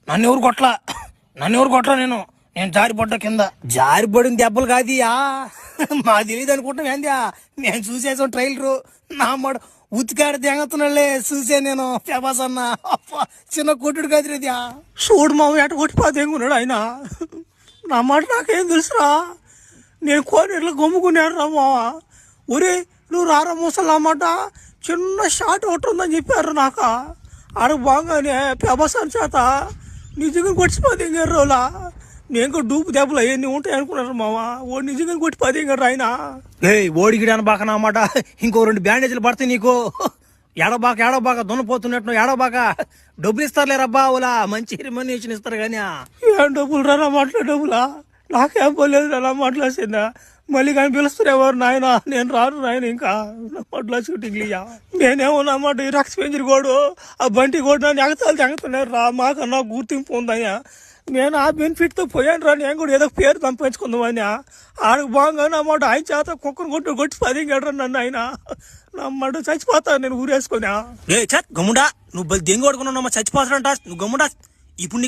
నన్ను ఎవరు కొట్లా నేను జారిపడ్డా కింద. జారిపడిన దెబ్బలు కాదియా, మా తెలియదు అనుకుంటాం ఏందియా. నేను చూసేసాం ట్రైలరు. నా మాట ఉతికాడు దెంగతున్నాళ్ళే చూసే నేను. ప్రభాస్ అన్న చిన్న కొట్టుడు కాదురేదియా. చూడు మామ ఎట కొట్టిపా దెంగున్నాడు ఆయన. నా మాట నాకేం తెలుసురా, నేను కోనేరులో గమ్ముకున్నాడు రా మావ. ఒరే నువ్వు రారా మూసలు అన్నమాట, చిన్న షాట్ ఒకటి ఉందని చెప్పారు నాకు. ఆడకు బాగానే ప్రభాస్ అని చేత నిజంగా కొట్టిపోతే ఇంక రోజులా. నేను కూడా డూపు దెబ్బలు అవన్నీ ఉంటాయి అనుకున్నారు మామ. ఓడి నిజంగా కొట్టిపోతే ఇంక రాయినా. ఓడిగిడి అనబాక అన్నమాట. ఇంకో 2 బ్యాండేజీలు పడతాయి నీకు. ఏడబాక దున్నపోతున్నట్టు ఏడబాక. డబ్బులు ఇస్తారులేరబ్బా ఓలా, మంచి రెమ్యునరేషన్ ఇస్తారు కానీ. ఏం డబ్బులు రా మాటలే డబ్బులా? నాకేం పోలేదు రా మాట్లాడుతుందా. మళ్ళీ కానీ పిలుస్తారు ఎవరు నాయన, నేను రాను నాయన ఇంకా మాటలా షూటింగ్ లియా. నేనేమో అన్నమాట ఈ రక్స్ పెంజరి కోడు ఆ బంటి కోడు నన్ను ఎగతాలు తెగుతున్నారు రా. మాకన్నా గుర్తింపు ఉందయ్యా. నేను ఆ బెనిఫిట్తో పోయాను రా. నేను కూడా ఏదో పేరు సంపాదించుకుందామని. ఆడకు బాగా అన్నమాట ఆయన చేత కుక్కను కొట్టి 10 గడ్రా నన్ను ఆయన. నమ్మడు చచ్చిపోతాను నేను ఊరేసుకున్నా. గమ్ముడా నువ్వు దెంగి కొడుకున్నావు చచ్చిపోతాడంట. నువ్వు గమ్ముడా ఇప్పుడు